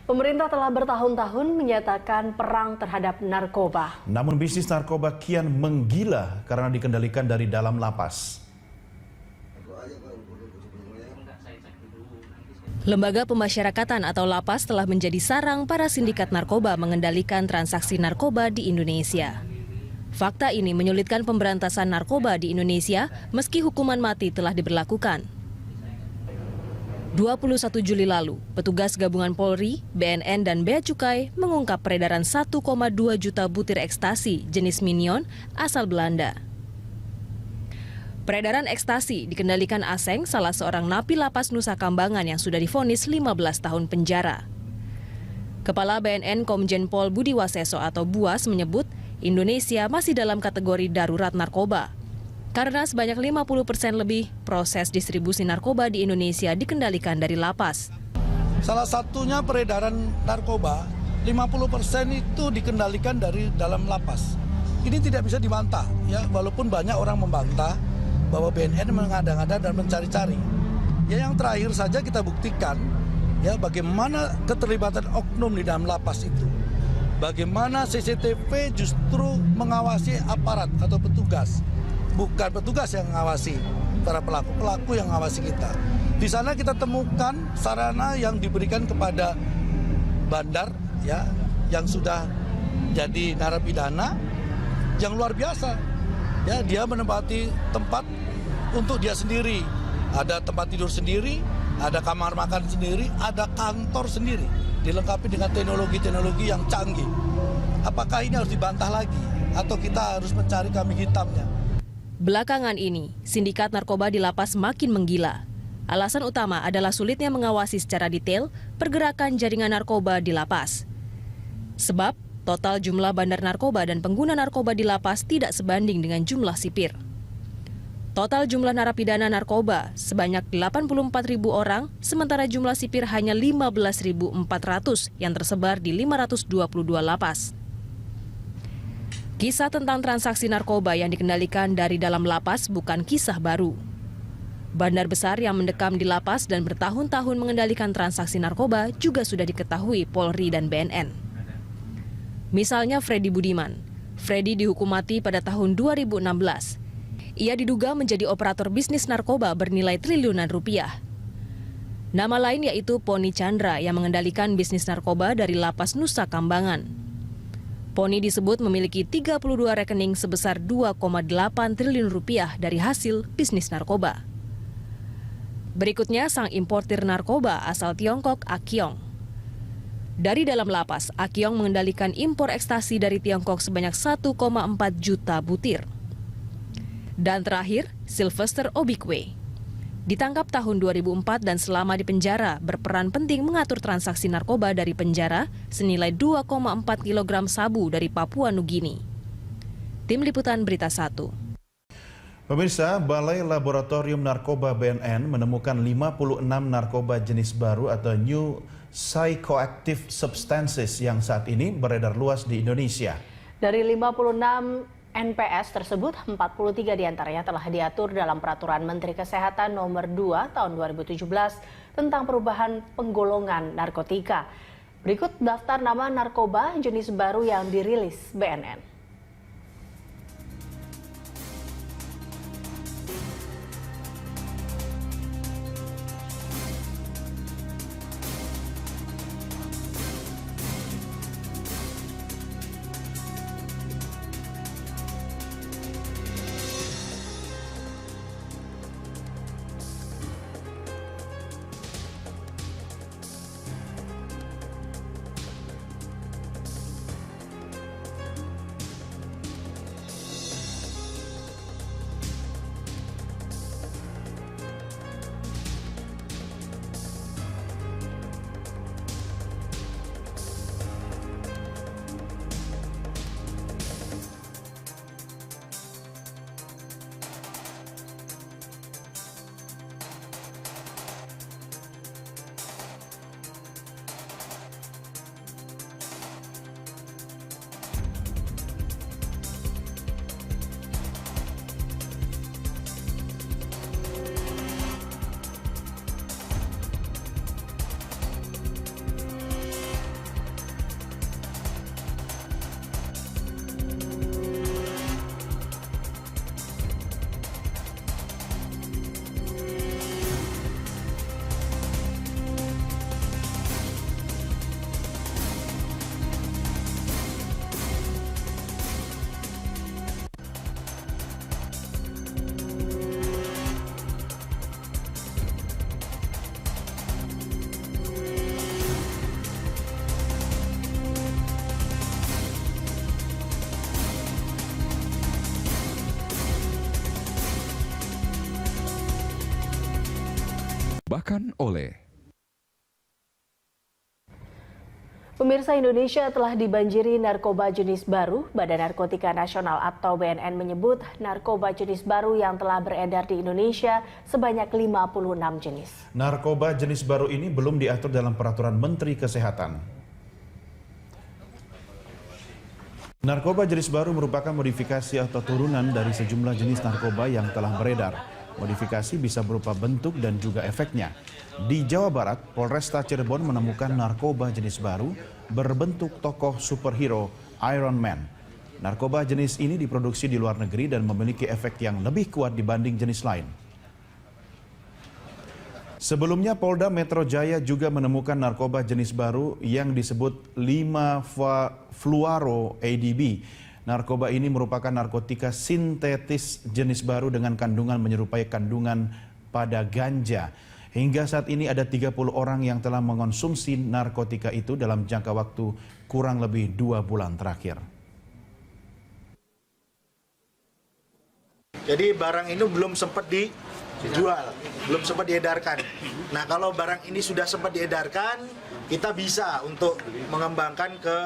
Pemerintah telah bertahun-tahun menyatakan perang terhadap narkoba. Namun bisnis narkoba kian menggila karena dikendalikan dari dalam lapas. Lembaga Pemasyarakatan atau Lapas telah menjadi sarang para sindikat narkoba mengendalikan transaksi narkoba di Indonesia. Fakta ini menyulitkan pemberantasan narkoba di Indonesia meski hukuman mati telah diberlakukan. 21 Juli lalu, petugas gabungan Polri, BNN, dan Bea Cukai mengungkap peredaran 1,2 juta butir ekstasi jenis Minion asal Belanda. Peredaran ekstasi dikendalikan Aseng, salah seorang napi lapas Nusa Kambangan yang sudah divonis 15 tahun penjara. Kepala BNN Komjen Pol Budi Waseso atau Buas menyebut Indonesia masih dalam kategori darurat narkoba. Karena sebanyak 50% lebih proses distribusi narkoba di Indonesia dikendalikan dari lapas. Salah satunya peredaran narkoba, 50% itu dikendalikan dari dalam lapas. Ini tidak bisa dibantah, ya, walaupun banyak orang membantah bahwa BNN mengada-ngada dan mencari-cari. Ya, yang terakhir saja kita buktikan, ya, bagaimana keterlibatan oknum di dalam lapas itu. Bagaimana CCTV justru mengawasi aparat atau petugas. Bukan petugas yang mengawasi para pelaku yang mengawasi kita. Di sana kita temukan sarana yang diberikan kepada bandar, ya, yang sudah jadi narapidana yang luar biasa. Ya, dia menempati tempat untuk dia sendiri. Ada tempat tidur sendiri, ada kamar makan sendiri, ada kantor sendiri. Dilengkapi dengan teknologi-teknologi yang canggih. Apakah ini harus dibantah lagi atau kita harus mencari kambing hitamnya? Belakangan ini, sindikat narkoba di lapas makin menggila. Alasan utama adalah sulitnya mengawasi secara detail pergerakan jaringan narkoba di lapas. Sebab, total jumlah bandar narkoba dan pengguna narkoba di lapas tidak sebanding dengan jumlah sipir. Total jumlah narapidana narkoba sebanyak 84.000 orang, sementara jumlah sipir hanya 15.400 yang tersebar di 522 lapas. Kisah tentang transaksi narkoba yang dikendalikan dari dalam lapas bukan kisah baru. Bandar besar yang mendekam di lapas dan bertahun-tahun mengendalikan transaksi narkoba juga sudah diketahui Polri dan BNN. Misalnya Freddy Budiman. Freddy dihukum mati pada tahun 2016. Ia diduga menjadi operator bisnis narkoba bernilai triliunan rupiah. Nama lain yaitu Poni Chandra yang mengendalikan bisnis narkoba dari lapas Nusa Kambangan. Poni disebut memiliki 32 rekening sebesar 2,8 triliun rupiah dari hasil bisnis narkoba. Berikutnya sang importir narkoba asal Tiongkok, Akiong. Dari dalam lapas, Akiong mengendalikan impor ekstasi dari Tiongkok sebanyak 1,4 juta butir. Dan terakhir, Sylvester Obikwe. Ditangkap tahun 2004 dan selama di penjara berperan penting mengatur transaksi narkoba dari penjara senilai 2,4 kg sabu dari Papua Nugini. Tim Liputan Berita 1. Pemirsa, Balai Laboratorium Narkoba BNN menemukan 56 narkoba jenis baru atau New Psychoactive Substances yang saat ini beredar luas di Indonesia. Dari 56 NPS tersebut, 43 diantaranya telah diatur dalam Peraturan Menteri Kesehatan Nomor 2 Tahun 2017 tentang perubahan penggolongan narkotika. Berikut daftar nama narkoba jenis baru yang dirilis BNN. dipersembahkan oleh Pemirsa, Indonesia telah dibanjiri narkoba jenis baru. Badan Narkotika Nasional atau BNN menyebut narkoba jenis baru yang telah beredar di Indonesia sebanyak 56 jenis. Narkoba jenis baru ini belum diatur dalam peraturan Menteri Kesehatan. Narkoba jenis baru merupakan modifikasi atau turunan dari sejumlah jenis narkoba yang telah beredar. Modifikasi bisa berupa bentuk dan juga efeknya. Di Jawa Barat, Polresta Cirebon menemukan narkoba jenis baru berbentuk tokoh superhero Iron Man. Narkoba jenis ini diproduksi di luar negeri dan memiliki efek yang lebih kuat dibanding jenis lain. Sebelumnya, Polda Metro Jaya juga menemukan narkoba jenis baru yang disebut 5-fluoro ADB. Narkoba ini merupakan narkotika sintetis jenis baru dengan kandungan menyerupai kandungan pada ganja. Hingga saat ini ada 30 orang yang telah mengonsumsi narkotika itu dalam jangka waktu kurang lebih 2 bulan terakhir. Jadi barang ini belum sempat dijual, belum sempat diedarkan. Nah, kalau barang ini sudah sempat diedarkan, kita bisa untuk mengembangkan ke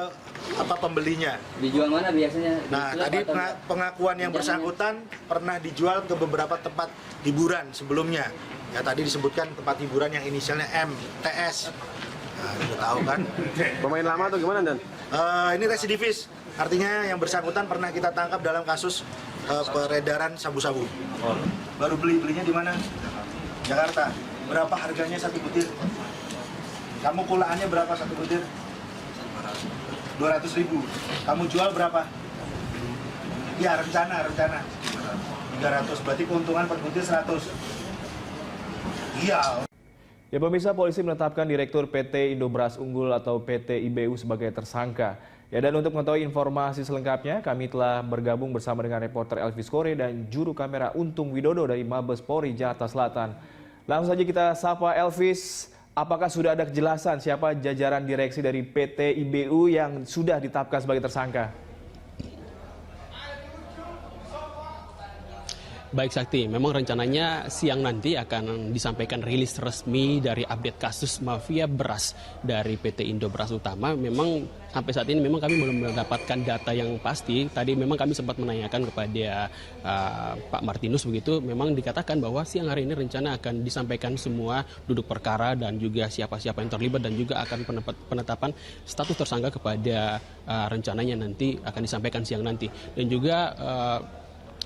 pembelinya. Dijual mana biasanya? Nah, tadi pengakuan yang bersangkutan pernah dijual ke beberapa tempat hiburan sebelumnya. Ya, tadi disebutkan tempat hiburan yang inisialnya MTS. Nah, udah tahu kan? Pemain lama atau gimana, Dan? Ini residivis, artinya yang bersangkutan pernah kita tangkap dalam kasus peredaran sabu-sabu. Baru belinya di mana? Jakarta. Berapa harganya satu butir? Kamu kulaannya berapa satu butir? 200.000. Kamu jual berapa? Ya, rencana 300. Berarti keuntungan per butir 100. Iya. Ya pemirsa, polisi menetapkan Direktur PT Indobras Unggul atau PT IBU sebagai tersangka. Ya, dan untuk mengetahui informasi selengkapnya, kami telah bergabung bersama dengan reporter Elvis Kore dan juru kamera Untung Widodo dari Mabes Polri Jakarta Selatan. Langsung saja kita sapa Elvis. Apakah sudah ada kejelasan siapa jajaran direksi dari PT IBU yang sudah ditetapkan sebagai tersangka? Baik Sakti, memang rencananya siang nanti akan disampaikan rilis resmi dari update kasus mafia beras dari PT Indobras Utama. Memang sampai saat ini memang kami belum mendapatkan data yang pasti. Tadi memang kami sempat menanyakan kepada Pak Martinus begitu. Memang dikatakan bahwa siang hari ini rencana akan disampaikan semua duduk perkara dan juga siapa-siapa yang terlibat dan juga akan penetapan status tersangka kepada rencananya nanti akan disampaikan siang nanti. Dan juga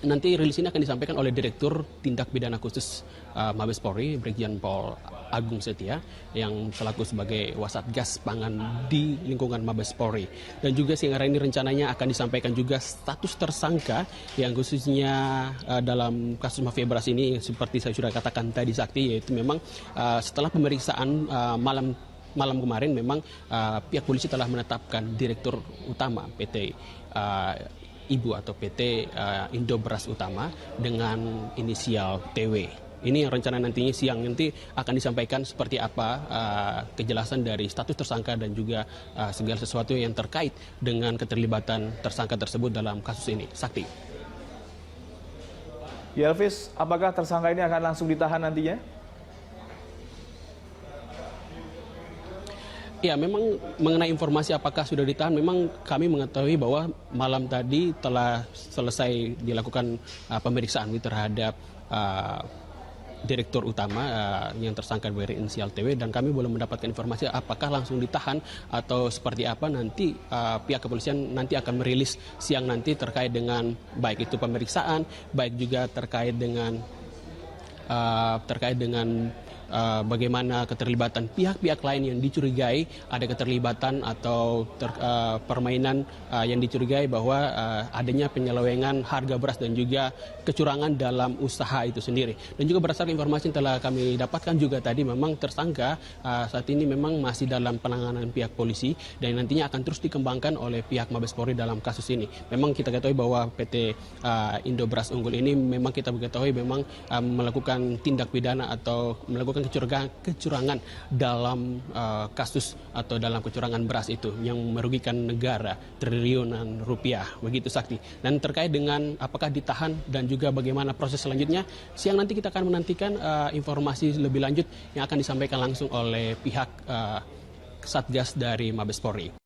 nanti rilis ini akan disampaikan oleh Direktur Tindak Pidana Khusus Mabes Polri, Brigjen Pol Agung Setia, yang selaku sebagai Wasatgas Pangan di lingkungan Mabes Polri. Dan juga siang hari ini rencananya akan disampaikan juga status tersangka yang khususnya dalam kasus mafia beras ini, seperti saya sudah katakan tadi Sakti, yaitu memang setelah pemeriksaan malam kemarin memang pihak polisi telah menetapkan Direktur Utama PT Ibu atau PT Indobras Utama dengan inisial TW. Ini yang rencana nantinya siang nanti akan disampaikan seperti apa kejelasan dari status tersangka dan juga segala sesuatu yang terkait dengan keterlibatan tersangka tersebut dalam kasus ini. Sakti. Ya Elvis, apakah tersangka ini akan langsung ditahan nantinya? Ya, memang mengenai informasi apakah sudah ditahan, memang kami mengetahui bahwa malam tadi telah selesai dilakukan pemeriksaan terhadap Direktur Utama yang tersangka dari inisial TW, dan kami belum mendapatkan informasi apakah langsung ditahan atau seperti apa. Nanti pihak kepolisian nanti akan merilis siang nanti terkait dengan baik itu pemeriksaan, baik juga terkait dengan bagaimana keterlibatan pihak-pihak lain yang dicurigai ada keterlibatan atau permainan yang dicurigai bahwa adanya penyelewengan harga beras dan juga kecurangan dalam usaha itu sendiri. Dan juga berdasarkan informasi yang telah kami dapatkan juga tadi, memang tersangka saat ini memang masih dalam penanganan pihak polisi dan nantinya akan terus dikembangkan oleh pihak Mabes Polri dalam kasus ini. Memang kita ketahui bahwa PT Indobras Unggul ini memang kita ketahui memang melakukan tindak pidana atau melakukan melakukan kecurangan dalam kasus atau dalam kecurangan beras itu yang merugikan negara triliunan rupiah, begitu Sakti. Dan terkait dengan apakah ditahan dan juga bagaimana proses selanjutnya, siang nanti kita akan menantikan informasi lebih lanjut yang akan disampaikan langsung oleh pihak Satgas dari Mabes Polri.